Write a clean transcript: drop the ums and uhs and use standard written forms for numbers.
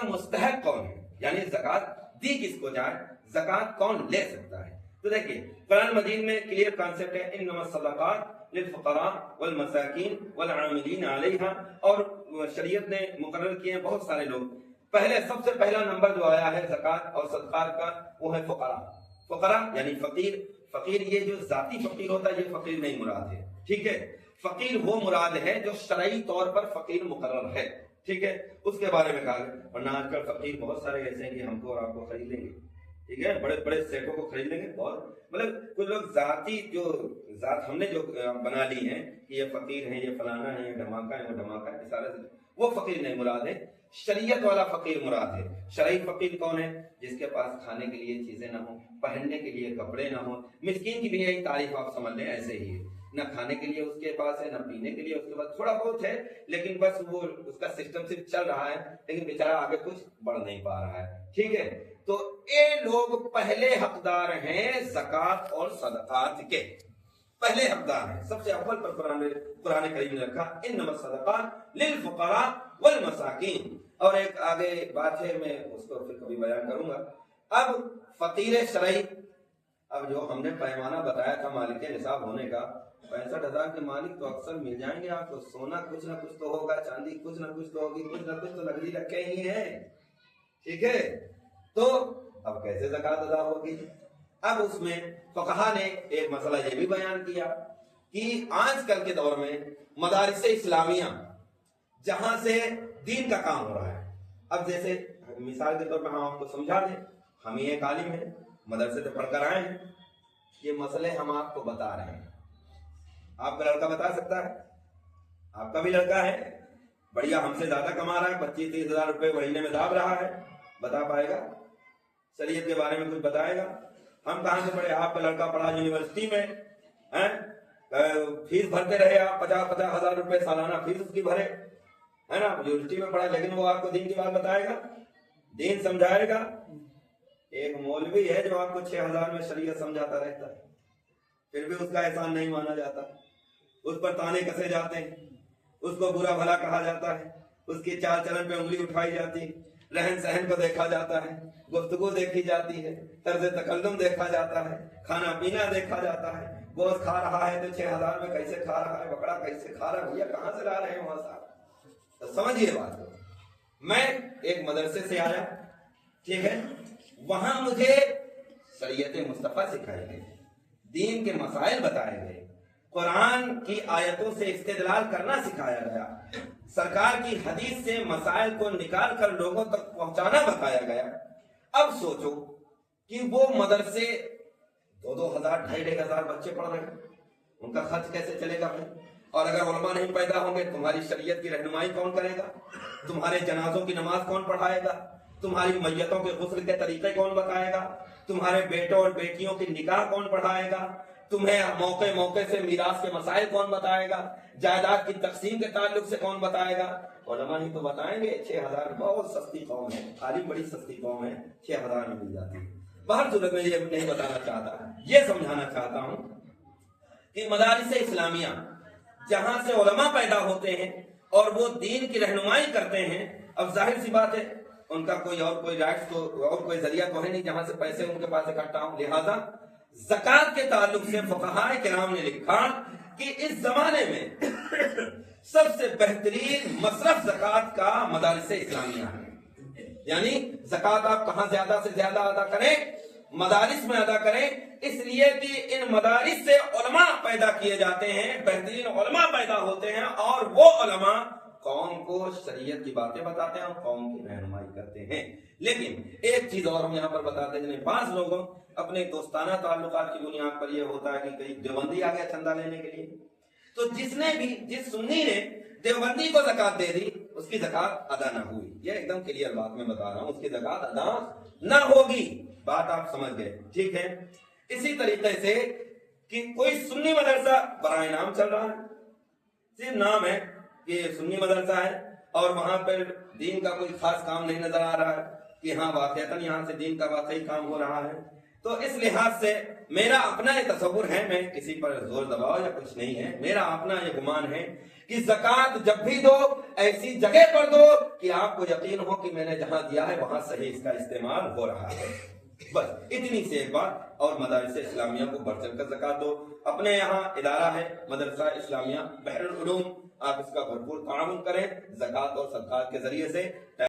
مستحق کون ہے، یعنی زکات دی کس کو جائے، زکات کون لے سکتا ہے۔ تو دیکھیے قرآن مجید میں کلیئر کانسیپٹ ہے، انما الصدقات للفقراء والمساکین والعاملین علیہا، اور شریعت نے مقرر کیے ہیں بہت سارے لوگ۔ پہلے سب سے پہلا نمبر جو آیا ہے زکات اور صدقات کا وہ ہے فقراء۔ فقراء یعنی فقیر، فقیر یہ جو ذاتی فقیر ہوتا ہے یہ فقیر نہیں مراد ہے، ٹھیک ہے۔ فقیر وہ مراد ہے جو شرعی طور پر فقیر مقرر ہے، ٹھیک ہے، اس کے بارے میں کہا گیا۔ ورنہ آج کل فقیر بہت سارے ایسے ہیں کہ ہم کو اور آپ کو خرید لیں گے، ٹھیک ہے، بڑے بڑے سیٹوں کو خرید لیں گے، اور مطلب کچھ لوگ ذاتی جو ذات ہم نے جو بنا لی ہیں کہ یہ فقیر ہیں، یہ فلانا ہے، یہ دھماکہ ہے، وہ دھماکہ ہے، سارے وہ فقیر نہیں مراد ہے، شریعت والا فقیر مراد ہے۔ شرعی فقیر کون ہے؟ جس کے پاس کھانے کے لیے چیزیں نہ ہوں، پہننے کے لیے کپڑے نہ ہوں۔ مسکین کی بھی یہی تعریف آپ سمجھ لیں، ایسے ہی ہے، نہ کھانے کے لیے اس کے پاس ہے، نہ پینے کے لیے اس کے پاس، تھوڑا بہت ہے لیکن بس وہ اس کا سسٹم صرف چل رہا ہے، لیکن بیچارہ آگے کچھ بڑھ نہیں پا رہا ہے، ٹھیک ہے۔ تو یہ لوگ پہلے حقدار ہیں زکات اور صدقات کے، پہلے حقدار ہیں، سب سے اول پر قرآن کریم نے رکھا انما الصدقات للفقراء والمساکین۔ اور ایک آگے بات ہے، میں اس کو پھر کبھی بیان کروں گا۔ اب فقیر شرعی، اب جو ہم نے پیمانہ بتایا تھا مالک نصاب ہونے کا، 65,000 کے مالک تو اکثر مل جائیں گے آپ کو، سونا کچھ نہ کچھ تو ہوگا، چاندی کچھ نہ کچھ تو ہوگی، کچھ نہ کچھ تو نقدی رکھے ہی ہیں، ٹھیک ہے۔ تو اب کیسے زکات ادا ہوگی؟ اب اس میں فقہا نے ایک مسئلہ یہ بھی بیان کیا کہ آج کل کے دور میں مدارس اسلامیہ جہاں سے دین کا کام ہو رہا ہے، اب جیسے مثال کے طور پر ہم آپ کو سمجھا دیں، ہم ہی ایک عالم ہیں، مدرسے سے پڑھ کر آئے ہیں، یہ مسئلے ہم آپ کو بتا رہے ہیں۔ آپ کا لڑکا بتا سکتا ہے، آپ کا بھی لڑکا ہے، بڑھیا ہم سے زیادہ کما رہا ہے، 25-30 ہزار روپے مہینے میں داب رہا ہے، بتا پائے گا؟ شریعت کے بارے میں کچھ بتائے گا؟ ہم کہاں سے پڑھے؟ آپ کا لڑکا پڑھا یونیورسٹی میں، فیس بھرتے رہے آپ، 50-50 ہزار روپے سالانہ فیس اس کی بھرے، ہے نا، یونیورسٹی میں پڑھا، لیکن وہ آپ کو دین کی بات بتائے گا، دین سمجھائے گا؟ ایک مولوی ہے جو آپ کو 6,000 میں شریعت سمجھاتا رہتا ہے، پھر بھی اس کا احسان نہیں مانا جاتا، اس پر تانے کسے جاتے ہیں، اس کو برا بھلا کہا جاتا ہے، اس کی چال چلن پہ انگلی اٹھائی جاتی، رہن سہن کو دیکھا جاتا ہے، گفتگو دیکھی جاتی ہے، طرز تکلم دیکھا جاتا ہے، کھانا پینا دیکھا جاتا ہے۔ گوشت کھا رہا ہے تو 6,000 میں کیسے کھا رہا ہے، بکرا کیسے کھا رہا ہے، بھیا کہاں سے لا رہے ہیں وہاں صاحب؟ تو سمجھیے بات کو، میں ایک مدرسے سے آیا، ٹھیک ہے، وہاں مجھے شریعت مصطفیٰ سکھائی گئی، دین کے مسائل بتائے گئے، قرآن کی آیتوں سے استدلال کرنا سکھایا گیا، سرکار کی حدیث سے مسائل کو نکال کر لوگوں تک پہنچانا بتایا گیا۔ اب سوچو کہ وہ مدرسے 2,000 2,500 بچے پڑھ رہے ہیں، ان کا خرچ کیسے چلے گا بھائی؟ اور اگر علماء نہیں پیدا ہوں گے تمہاری شریعت کی رہنمائی کون کرے گا؟ تمہارے جنازوں کی نماز کون پڑھائے گا؟ تمہاری میتوں کے غسل کے طریقے کون بتائے گا؟ تمہارے بیٹوں اور بیٹیوں کی نکاح کون پڑھائے گا؟ تمہیں موقع موقع سے میراث کے مسائل کون بتائے گا؟ جائیداد کی تقسیم کے تعلق سے کون بتائے گا؟ علماء ہی تو بتائیں گے۔ 6,000 بہت سستی قوم ہے، عالم بڑی سستی قوم ہے، 6,000 میں مل جاتی ہے۔ باہر صورت میں یہ نہیں بتانا چاہتا، یہ سمجھانا چاہتا ہوں کہ مدارس اسلامیہ جہاں سے علماء پیدا ہوتے ہیں اور وہ دین کی رہنمائی کرتے ہیں، اب ظاہر سی بات ہے ان کا کوئی رائٹس تو اور کوئی ذریعہ تو ہے نہیں جہاں سے پیسے ان کے پاس اکٹھا ہوں، لہذا زکات کے تعلق سے فقہاء کرام نے لکھا کہ اس زمانے میں سب سے بہترین مصرف زکات کا مدارس اسلامیہ ہے، یعنی زکات آپ کہاں زیادہ سے زیادہ ادا کریں؟ مدارس میں ادا کریں، اس لیے کہ ان مدارس سے علماء پیدا کیے جاتے ہیں، بہترین علماء پیدا ہوتے ہیں، اور وہ علماء قوم کو شریعت کی باتیں بتاتے ہیں اور قوم کی رہنمائی کرتے ہیں۔ لیکن ایک چیز اور ہم یہاں پر بتاتے ہیں، بعض لوگوں اپنے دوستانہ تعلقات کی بنیاد پر یہ ہوتا ہے کہ کئی دیوبندی آ گیا چندہ لینے کے لیے، تو جس سنی نے دیوبندی کو زکات دے دی اس کی زکات ادا نہ ہوئی، یہ ایک دم کلیئر بات میں بتا رہا ہوں، اس کی زکات ادا نہ ہوگی، بات آپ سمجھ گئے، ٹھیک ہے۔ اسی طریقے سے کہ کوئی سنی مدرسہ برائے نام چل رہا ہے، صرف نام ہے کہ سنی مدرسہ ہے اور وہاں پر دین کا کوئی خاص کام نہیں نظر آ رہا ہے کہ ہاں واقعتاً یہاں سے دین کا واقعی کام ہو رہا ہے، تو اس لحاظ سے میرا اپنا یہ تصور ہے، میں کسی پر زور دباؤ یا کچھ نہیں ہے، میرا اپنا یہ گمان ہے کہ زکوٰۃ جب بھی دو ایسی جگہ پر دو کہ آپ کو یقین ہو کہ میں نے جہاں دیا ہے وہاں صحیح اس کا استعمال ہو رہا ہے، بس اتنی سی ایک بات۔ اور مدارس اسلامیہ کو بڑھ چڑھ کر زکوٰۃ دو۔ اپنے یہاں ادارہ ہے مدرسہ اسلامیہ بحر العلوم، آپ اس کا بھرپور تعاون کریں زکوٰۃ اور صدقات کے ذریعے سے۔